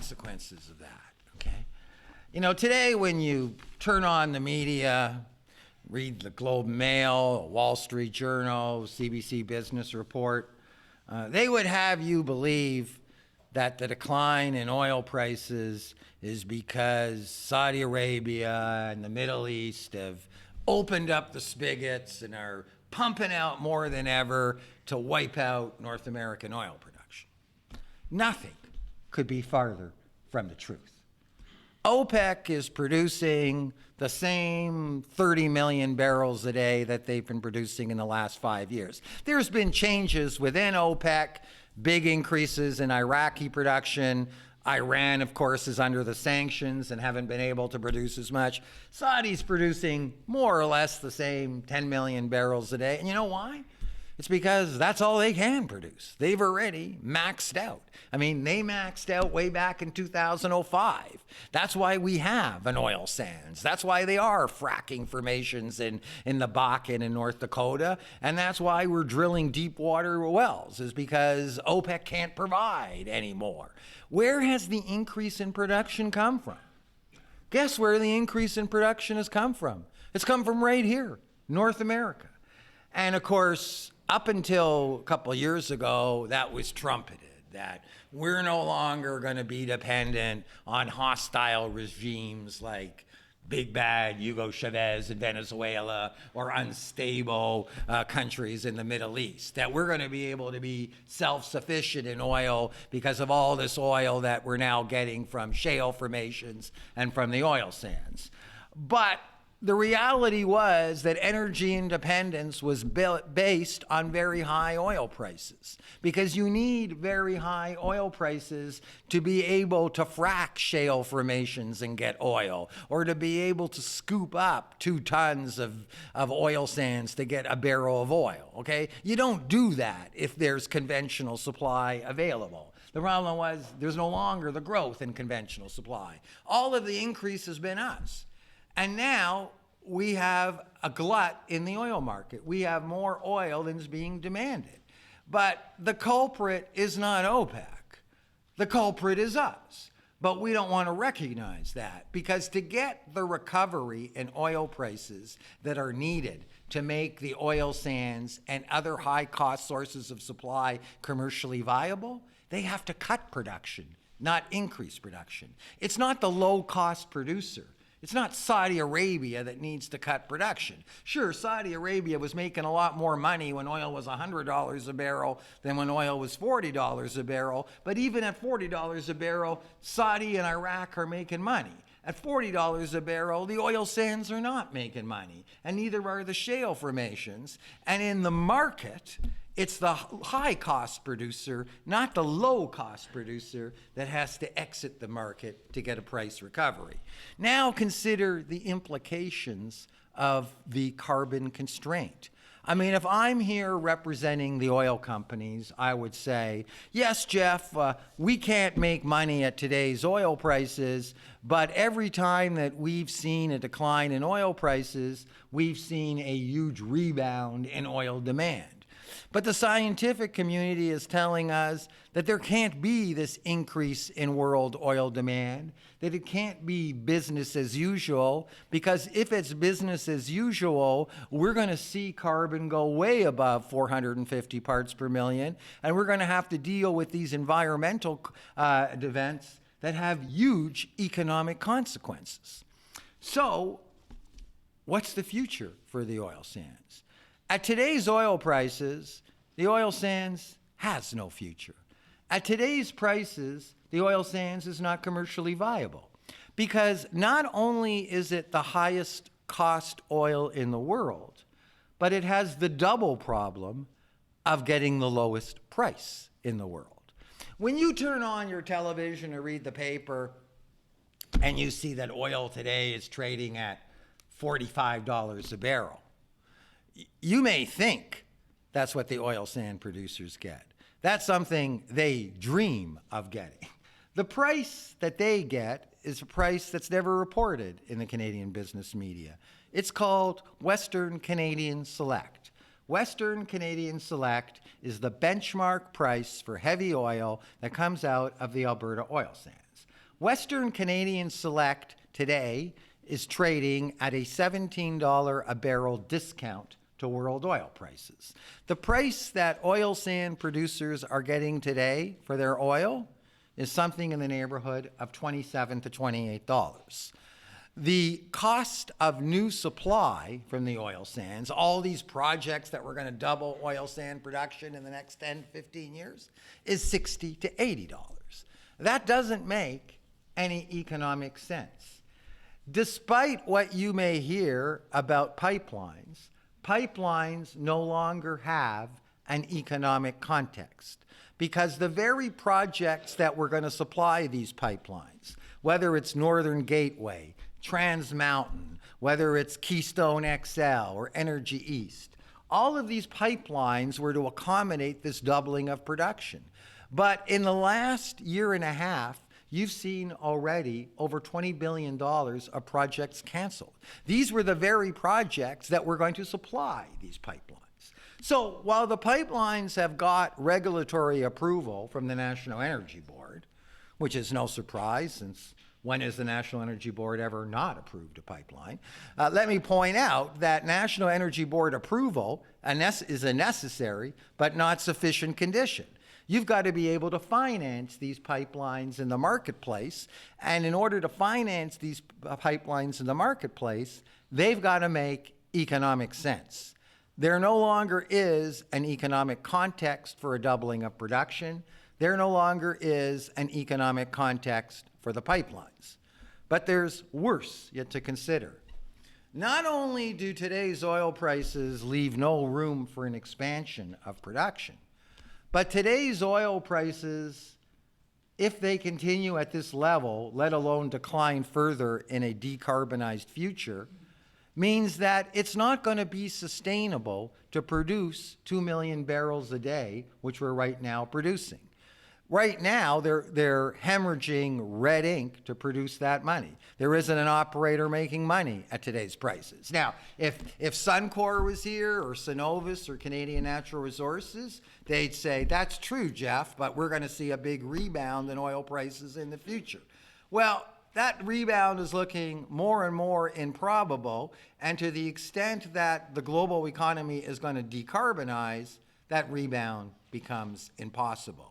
consequences of that, okay? You know, today when you turn on the media, read the Globe and Mail, Wall Street Journal, CBC Business Report, they would have you believe that the decline in oil prices is because Saudi Arabia and the Middle East have opened up the spigots and are pumping out more than ever to wipe out North American oil production. Nothing could be farther from the truth. OPEC is producing the same 30 million barrels a day that they've been producing in the last 5 years. There's been changes within OPEC, big increases in Iraqi production. Iran, of course, is under the sanctions and haven't been able to produce as much. Saudi's producing more or less the same 10 million barrels a day. And you know why? It's because that's all they can produce. They've already maxed out. I mean, they maxed out way back in 2005. That's why we have an oil sands. That's why they are fracking formations in the Bakken in North Dakota. And that's why we're drilling deep water wells, is because OPEC can't provide anymore. Where has the increase in production come from? Guess where the increase in production has come from? It's come from right here, North America. And of course, up until a couple of years ago, that was trumpeted, that we're no longer going to be dependent on hostile regimes like Big Bad Hugo Chavez in Venezuela or unstable countries in the Middle East, that we're going to be able to be self-sufficient in oil because of all this oil that we're now getting from shale formations and from the oil sands. But the reality was that energy independence was based on very high oil prices, because you need very high oil prices to be able to frack shale formations and get oil, or to be able to scoop up 2 tons of oil sands to get a barrel of oil, okay? You don't do that if there's conventional supply available. The problem was there's no longer the growth in conventional supply. All of the increase has been us. And now we have a glut in the oil market. We have more oil than is being demanded. But the culprit is not OPEC. The culprit is us. But we don't want to recognize that, because to get the recovery in oil prices that are needed to make the oil sands and other high-cost sources of supply commercially viable, they have to cut production, not increase production. It's not the low-cost producer. It's not Saudi Arabia that needs to cut production. Sure, Saudi Arabia was making a lot more money when oil was $100 a barrel than when oil was $40 a barrel. But even at $40 a barrel, Saudi and Iraq are making money. At $40 a barrel, the oil sands are not making money, and neither are the shale formations. And in the market, it's the high-cost producer, not the low-cost producer, that has to exit the market to get a price recovery. Now consider the implications of the carbon constraint. I mean, if I'm here representing the oil companies, I would say, yes, Jeff, we can't make money at today's oil prices, but every time that we've seen a decline in oil prices, we've seen a huge rebound in oil demand. But the scientific community is telling us that there can't be this increase in world oil demand, that it can't be business as usual, because if it's business as usual, we're going to see carbon go way above 450 parts per million, and we're going to have to deal with these environmental events that have huge economic consequences. So, what's the future for the oil sands? At today's oil prices, the oil sands has no future. At today's prices, the oil sands is not commercially viable, because not only is it the highest cost oil in the world, but it has the double problem of getting the lowest price in the world. When you turn on your television or read the paper and you see that oil today is trading at $45 a barrel, you may think that's what the oil sand producers get. That's something they dream of getting. The price that they get is a price that's never reported in the Canadian business media. It's called Western Canadian Select. Western Canadian Select is the benchmark price for heavy oil that comes out of the Alberta oil sands. Western Canadian Select today is trading at a $17 a barrel discount to world oil prices. The price that oil sand producers are getting today for their oil is something in the neighborhood of $27 to $28. The cost of new supply from the oil sands, all these projects that we're going to double oil sand production in the next 10, 15 years, is $60 to $80. That doesn't make any economic sense. Despite what you may hear about pipelines, pipelines no longer have an economic context, because the very projects that we're going to supply these pipelines, whether it's Northern Gateway, Trans Mountain, whether it's Keystone XL or Energy East, all of these pipelines were to accommodate this doubling of production. But in the last year and a half, you've seen already over $20 billion of projects canceled. These were the very projects that were going to supply these pipelines. So while the pipelines have got regulatory approval from the National Energy Board, which is no surprise since when has the National Energy Board ever not approved a pipeline? Let me point out that National Energy Board approval is a necessary but not sufficient condition. You've got to be able to finance these pipelines in the marketplace, and in order to finance these pipelines in the marketplace, they've got to make economic sense. There no longer is an economic context for a doubling of production. There no longer is an economic context for the pipelines. But there's worse yet to consider. Not only do today's oil prices leave no room for an expansion of production, but today's oil prices, if they continue at this level, let alone decline further in a decarbonized future, means that it's not going to be sustainable to produce 2 million barrels a day, which we're right now producing. Right now, they're hemorrhaging red ink to produce that money. There isn't an operator making money at today's prices. Now, if Suncor was here, or Cenovus, or Canadian Natural Resources, they'd say, that's true, Jeff, but we're going to see a big rebound in oil prices in the future. Well, that rebound is looking more and more improbable, and to the extent that the global economy is going to decarbonize, that rebound becomes impossible.